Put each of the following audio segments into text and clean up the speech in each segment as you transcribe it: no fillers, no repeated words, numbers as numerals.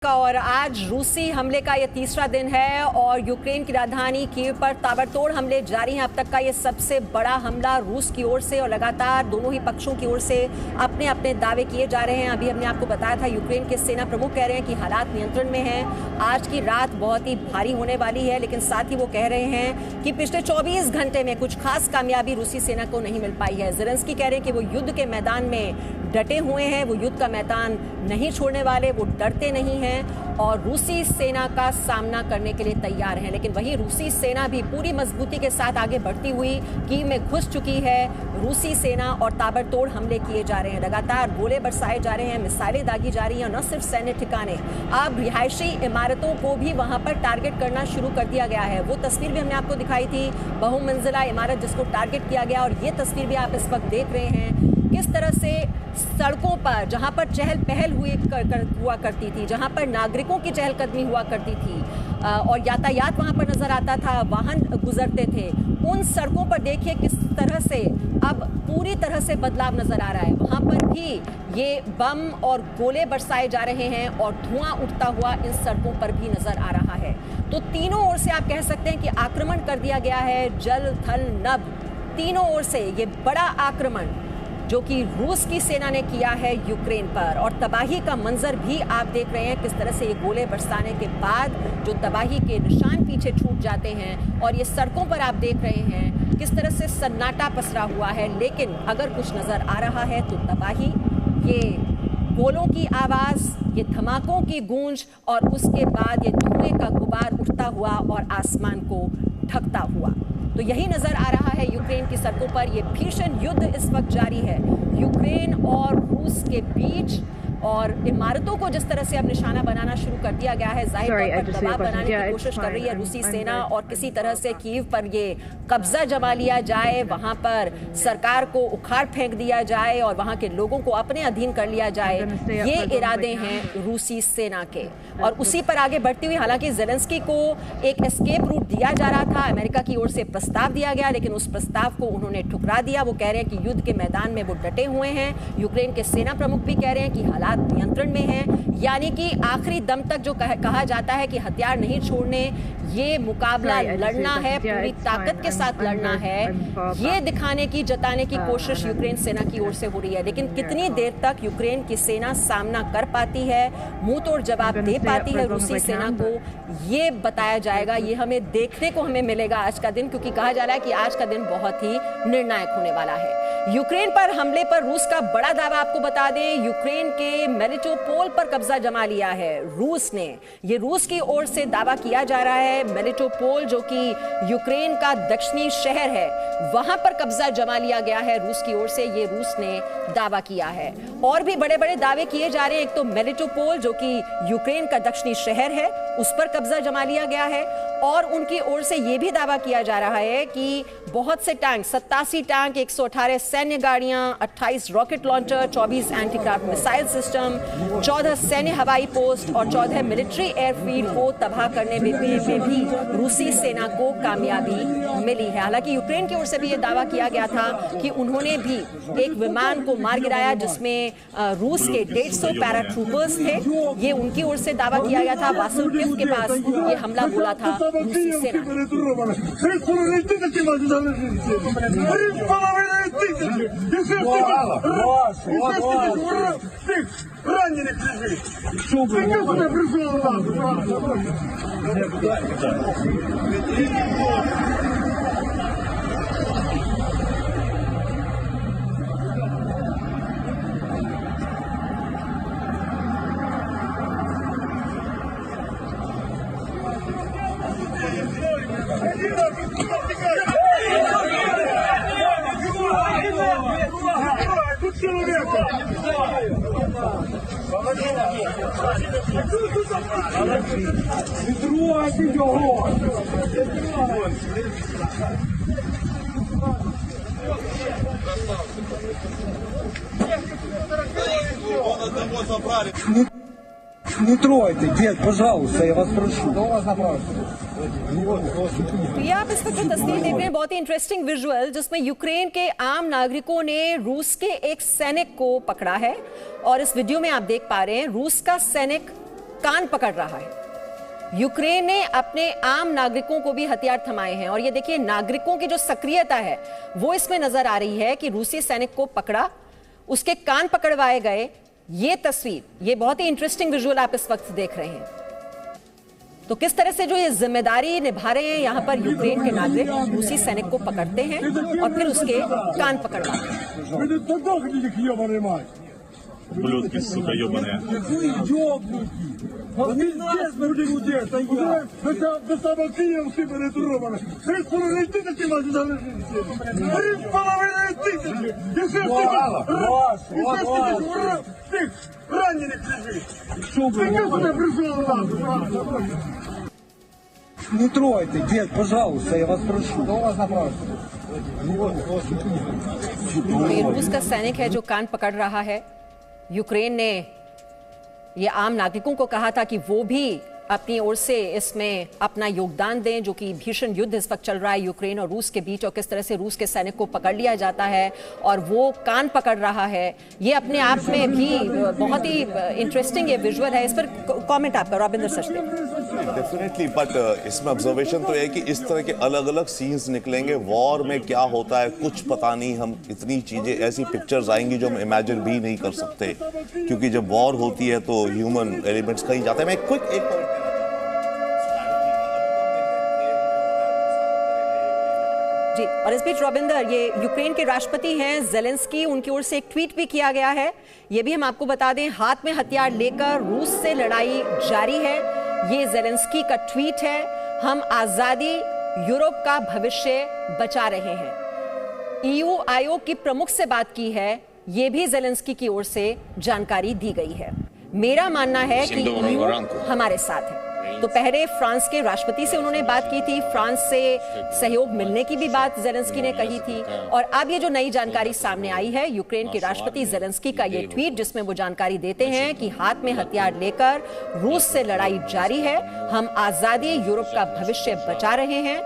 और आज रूसी हमले का ये तीसरा दिन है और यूक्रेन की राजधानी कीव पर ताबड़तोड़ हमले जारी हैं। अब तक का ये सबसे बड़ा हमला रूस की ओर से और लगातार दोनों ही पक्षों की ओर से अपने अपने दावे किए जा रहे हैं। अभी हमने आपको बताया था यूक्रेन के सेना प्रमुख कह रहे हैं कि हालात नियंत्रण में हैं, आज की रात बहुत ही भारी होने वाली है, लेकिन साथ ही वो कह रहे हैं कि पिछले 24 घंटे में कुछ खास कामयाबी रूसी सेना को नहीं मिल पाई है। ज़ेलेंस्की कह रहे हैं कि वो युद्ध के मैदान में डटे हुए हैं, वो युद्ध का मैदान नहीं छोड़ने वाले, वो डरते नहीं हैं और रूसी सेना का सामना करने के लिए तैयार हैं। लेकिन वही रूसी सेना भी पूरी मजबूती के साथ आगे बढ़ती हुई कीव में घुस चुकी है रूसी सेना और ताबड़तोड़ हमले किए जा रहे हैं। लगातार गोले बरसाए जा रहे हैं, मिसाइलें दागी जा रही हैं। न सिर्फ सैन्य ठिकाने, अब रिहायशी इमारतों को भी वहां पर टारगेट करना शुरू कर दिया गया है। वो तस्वीर भी हमने आपको दिखाई थी, बहुमंजिला इमारत जिसको टारगेट किया गया, और ये तस्वीर भी आप इस वक्त देख रहे हैं किस तरह से सड़कों पर जहां पर चहल पहल हुआ करती थी, जहां पर नागरिकों की चहलकदमी हुआ करती थी और यातायात वहां पर नजर आता था, वाहन गुजरते थे, उन सड़कों पर देखिए किस तरह से अब पूरी तरह से बदलाव नजर आ रहा है। वहां पर भी ये बम और गोले बरसाए जा रहे हैं और धुआं उठता हुआ इन सड़कों पर भी नजर आ रहा है। तो तीनों ओर से आप कह सकते हैं कि आक्रमण कर दिया गया है, जल थल नभ तीनों ओर से ये बड़ा आक्रमण जो कि रूस की सेना ने किया है यूक्रेन पर। और तबाही का मंजर भी आप देख रहे हैं किस तरह से ये गोले बरसाने के बाद जो तबाही के निशान पीछे छूट जाते हैं और ये सड़कों पर आप देख रहे हैं किस तरह से सन्नाटा पसरा हुआ है। लेकिन अगर कुछ नज़र आ रहा है तो तबाही, ये गोलों की आवाज़, ये धमाकों की गूंज और उसके बाद ये धुएं का गुबार उठता हुआ और आसमान को ढकता हुआ। तो यही नजर आ रहा है यूक्रेन की सड़कों पर। ये भीषण युद्ध इस वक्त जारी है यूक्रेन और रूस के बीच, और इमारतों को जिस तरह से अब निशाना बनाना शुरू कर दिया गया है, जाहिर तौर पर दबाव बनाने की कोशिश कर रही है रूसी सेना और किसी तरह से कीव पर ये कब्जा जमा लिया जाए, वहां पर सरकार को उखाड़ फेंक दिया जाए और वहां के लोगों को अपने अधीन कर लिया जाए। ये इरादे हैं रूसी सेना के और उसी पर आगे बढ़ती हुई, हालांकि ज़ेलेंस्की को एक एस्केप रूट दिया जा रहा था, अमेरिका की ओर से प्रस्ताव दिया गया, लेकिन उस प्रस्ताव को उन्होंने ठुकरा दिया। वो कह रहे हैं कि युद्ध के मैदान में वो डटे हुए हैं। यूक्रेन के सेना प्रमुख भी कह रहे हैं कि हालात नियंत्रण में है, यानी कि आखिरी दम तक जो कहा जाता है कि हथियार नहीं छोड़ने, ये मुकाबला लड़ना है, पूरी ताकत के साथ लड़ना है, ये दिखाने की, जताने की कोशिश यूक्रेन सेना की ओर से हो रही है। लेकिन कितनी देर तक यूक्रेन की सेना सामना कर पाती है, मुंह तोड़ जवाब दे पाती है रूसी सेना को, ये बताया जाएगा। ये हमें देखने को हमें मिलेगा आज का दिन, क्योंकि कहा जा रहा है कि आज का दिन बहुत ही निर्णायक होने वाला है। यूक्रेन पर हमले पर रूस का बड़ा दावा आपको बता दें, यूक्रेन के मेलिटोपोल पर कब्जा जमा लिया है रूस ने। ये रूस की ओर से दावा किया जा रहा है, मेलिटोपोल जो कि यूक्रेन का दक्षिणी शहर है, वहां पर कब्जा जमा लिया गया है रूस की ओर से, ये रूस ने दावा किया है। और भी बड़े बड़े दावे किए जा रहे हैं। एक तो मेलिटोपोल जो कि यूक्रेन का दक्षिणी शहर है, उस पर कब्जा जमा लिया गया है और उनकी ओर से यह भी दावा किया जा रहा है कि बहुत से टैंक, 87 टैंक, 118 सैन्य गाड़ियां, 28 रॉकेट लॉन्चर, 24 एंटीक्राफ्ट मिसाइल सिस्टम, 14 सैन्य हवाई पोस्ट और 14 मिलिट्री एयरफील्ड को तबाह करने में भी रूसी सेना को कामयाबी मिली है। हालांकि यूक्रेन की ओर से भी यह दावा किया गया था कि उन्होंने भी एक विमान को मार गिराया जिसमें रूस के 150 पैराट्रूपर्स थे। ये उनकी ओर से दावा किया गया था। वासुल्किव के पास ये हमला बोला था रूसी सेना Не трогайте, дед, пожалуйста, я вас прошу. तो ये आप इस वक्त जो तस्वीर देख रहे हैं, बहुत ही इंटरेस्टिंग विजुअल, जिसमें यूक्रेन के आम नागरिकों ने रूस के एक सैनिक को पकड़ा है और इस वीडियो में आप देख पा रहे हैं रूस का सैनिक कान पकड़ रहा है। यूक्रेन ने अपने आम नागरिकों को भी हथियार थमाए हैं और ये देखिए नागरिकों की जो सक्रियता है वो इसमें नजर आ रही है कि रूसी सैनिक को पकड़ा, उसके कान पकड़वाए गए। ये तस्वीर, ये बहुत ही इंटरेस्टिंग विजुअल आप इस वक्त देख रहे हैं। तो किस तरह से जो ये जिम्मेदारी निभा रहे हैं यहाँ पर यूक्रेन के नागरिक, रूसी सैनिक को पकड़ते हैं और फिर उसके कान पकड़वाते हैं। Ублюдки, сука, ебаные. Не трогайте, дед, пожалуйста, я вас прошу. ये रूस का सैनिक है जो कान पकड़ रहा है। यूक्रेन ने ये आम नागरिकों को कहा था कि वो भी अपनी ओर से इसमें अपना योगदान दें, जो कि भीषण युद्ध इस वक्त चल रहा है यूक्रेन और रूस के बीच, और किस तरह से रूस के सैनिक को पकड़ लिया जाता है और वो कान पकड़ रहा है। ये अपने आप में भी बहुत ही इंटरेस्टिंग ये विजुअल है। इस पर कमेंट आपका रॉबिंदर सचदेव। डेफिनेटली, बट इसमें ऑब्जर्वेशन तो है कि इस तरह के अलग अलग सीन्स निकलेंगे। वॉर में क्या होता है कुछ पता नहीं, हम इतनी चीजें, ऐसी पिक्चर्स आएंगी जो हम इमेजिन भी नहीं कर सकते, क्योंकि जब वॉर होती है तो ह्यूमन एलिमेंट्स कहीं जाते हैं। मैं क्विक एक पॉइंट, जी, और इस बीच रॉबिंदर, ये यूक्रेन के राष्ट्रपति हैं ज़ेलेंस्की, उनकी ओर से एक ट्वीट भी किया गया है। ये भी हम आपको बता दें, हाथ में हथियार लेकर रूस से लड़ाई जारी है। ये ज़ेलेंस्की का ट्वीट है। हम आजादी, यूरोप का भविष्य बचा रहे हैं। ईयू आयोग की प्रमुख से बात की है, ये भी ज़ेलेंस्की की ओर से जानकारी दी गई है। मेरा मानना है कि ईयू हमारे साथ है। तो पहले फ्रांस के राष्ट्रपति से उन्होंने बात की थी, फ्रांस से सहयोग मिलने की भी बात ज़ेलेंस्की ने कही थी, और अब ये जो नई जानकारी सामने आई है, यूक्रेन के राष्ट्रपति ज़ेलेंस्की का ये ट्वीट जिसमें वो जानकारी देते हैं कि हाथ में हथियार लेकर रूस से लड़ाई जारी है, हम आजादी, यूरोप का भविष्य बचा रहे हैं,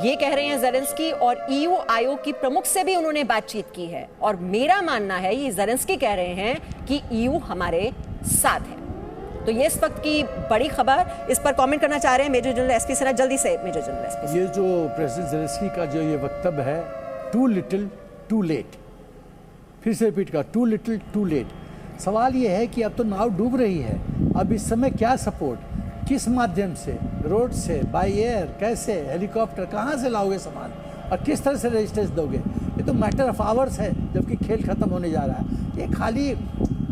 ये कह रहे हैं ज़ेलेंस्की। और ईयू आयोग की प्रमुख से भी उन्होंने बातचीत की है, और मेरा मानना है, ये ज़ेलेंस्की कह रहे हैं कि ईयू हमारे साथ है। तो ये इस वक्त की बड़ी खबर, इस पर कमेंट करना चाह रहे हैं मेजर जनरल एसपी सिन्हा। जल्दी से मेजर जनरल एसपी। ये जो प्रेसिडेंट ज़ेलेंस्की का जो ये वक्तव्य है, टू लिटिल टू लेट, फिर से रिपीट कर, टू लिटिल टू लेट। सवाल ये है कि अब तो नाव डूब रही है, अब इस समय क्या सपोर्ट, किस माध्यम से, रोड से, बाय एयर, कैसे, हेलीकॉप्टर, कहाँ से लाओगे सामान और किस तरह से रजिस्ट्रेशन दोगे? ये तो मैटर ऑफ आवर्स है, जबकि खेल खत्म होने जा रहा है। ये खाली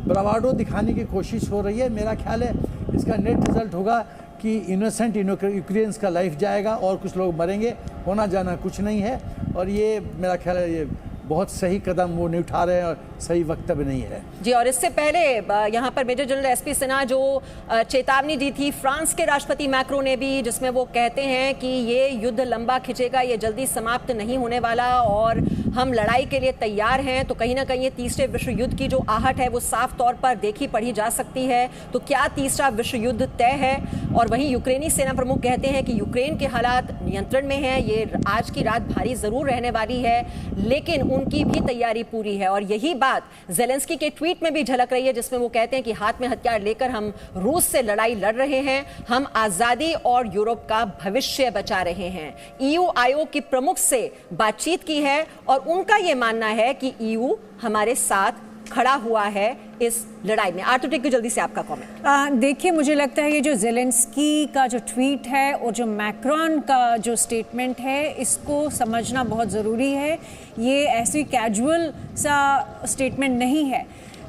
ब्रावाडो दिखाने की कोशिश हो रही है। मेरा ख्याल है इसका नेट रिजल्ट होगा कि इनोसेंट यूक्रेनियंस का लाइफ जाएगा और कुछ लोग मरेंगे, होना जाना कुछ नहीं है। और ये मेरा ख्याल है ये बहुत सही कदम वो नहीं उठा रहे हैं और सही वक्तव्य नहीं है। जी, और इससे पहले यहाँ पर मेजर जनरल एसपी सिन्हा जो चेतावनी दी थी फ्रांस के राष्ट्रपति मैक्रो ने भी, जिसमें वो कहते हैं कि ये युद्ध लंबा खिंचेगा, ये जल्दी समाप्त नहीं होने वाला और हम लड़ाई के लिए तैयार हैं। तो कहीं ना कहीं ये तीसरे विश्व युद्ध की जो आहट है वो साफ तौर पर देखी पढ़ी जा सकती है। तो क्या तीसरा विश्व युद्ध तय है? और वहीं यूक्रेनी सेना प्रमुख कहते हैं कि यूक्रेन के हालात नियंत्रण में हैं, ये आज की रात भारी जरूर रहने वाली है, लेकिन उनकी भी तैयारी पूरी है। और यही बात ज़ेलेंस्की के ट्वीट में भी झलक रही है, जिसमें वो कहते हैं कि हाथ में हथियार लेकर हम रूस से लड़ाई लड़ रहे हैं, हम आजादी और यूरोप का भविष्य बचा रहे हैं। ईयू आयोग की प्रमुख से बातचीत की है और उनका यह मानना है कि ईयू हमारे साथ खड़ा हुआ है इस लड़ाई में। आर्टोटेक को जल्दी से आपका कमेंट। देखिए, मुझे लगता है ये जो ज़ेलेंस्की का जो ट्वीट है और जो मैक्रोन का जो स्टेटमेंट है, इसको समझना बहुत ज़रूरी है। ये ऐसी कैजुअल सा स्टेटमेंट नहीं है।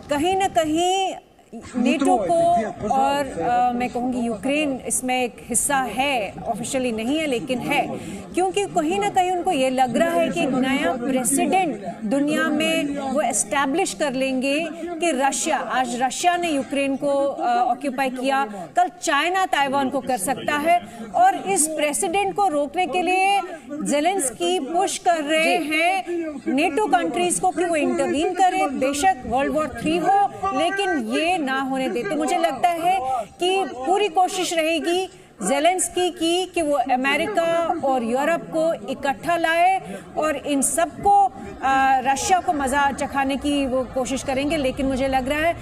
कहीं ना कहीं नेटो को और मैं कहूँगी यूक्रेन इसमें एक हिस्सा है, ऑफिशियली नहीं है लेकिन है, क्योंकि कहीं ना कहीं उनको ये लग रहा है कि एक नया प्रेसिडेंट दुनिया में वो एस्टैब्लिश कर लेंगे कि रशिया, आज रशिया ने यूक्रेन को ऑक्यूपाई किया, कल चाइना ताइवान को कर सकता है। और इस प्रेसिडेंट को रोकने के लिए ज़ेलेंस्की पुश कर रहे हैं नेटो कंट्रीज को कि वो इंटरवीन करे। बेशक वर्ल्ड वॉर 3 हो, लेकिन ये ना होने दे। तो मुझे लगता है कि पूरी कोशिश रहेगी ज़ेलेंस्की की कि वो अमेरिका और यूरोप को इकट्ठा लाए और इन सबको रशिया को मजा चखाने की वो कोशिश करेंगे, लेकिन मुझे लग रहा है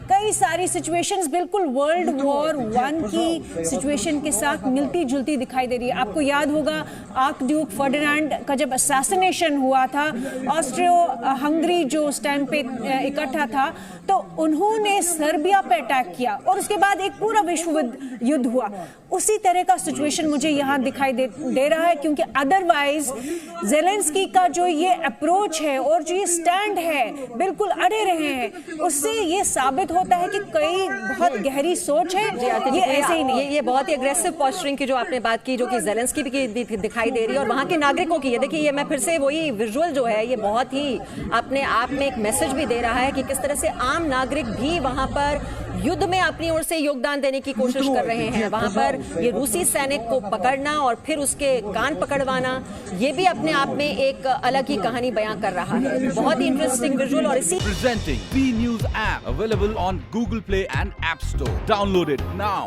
कई सारी सिचुएशंस बिल्कुल वर्ल्ड वॉर 1 की सिचुएशन के साथ मिलती जुलती दिखाई दे रही है। आपको याद होगा आर्क ड्यूक फर्डिनांड का जब असैसिनेशन हुआ था, ऑस्ट्रियो हंगरी जो उस टाइम पे इकट्ठा था, तो उन्होंने सर्बिया पे अटैक किया और उसके बाद एक पूरा विश्व युद्ध हुआ। उसी तरह का सिचुएशन मुझे यहाँ दिखाई दे रहा है, क्योंकि अदरवाइज ज़ेलेंस्की का जो ये अप्रोच है और जो ये स्टैंड है बिल्कुल अड़े रहे हैं, उससे ये साबित होता है कि कई बहुत गहरी सोच है, ये ऐसे ही नहीं। ये बहुत ही अग्रेसिव पोस्चरिंग की जो आपने बात की, जो कि ज़ेलेंस्की की दिखाई दे रही है और वहाँ के नागरिकों की है। देखिए ये मैं फिर से वही विजुअल जो है, ये बहुत ही अपने आप में एक मैसेज भी दे रहा है कि किस तरह से आम नागरिक भी वहाँ पर युद्ध में अपनी ओर से योगदान देने की कोशिश कर रहे हैं। वहां पर ये रूसी सैनिक को पकड़ना और फिर उसके कान पकड़वाना, ये भी अपने आप में एक अलग ही कहानी बयां कर रहा है। बहुत ही इंटरेस्टिंग विजुअल। और इसी Presenting B News app available on Google Play and App Store. Download it now.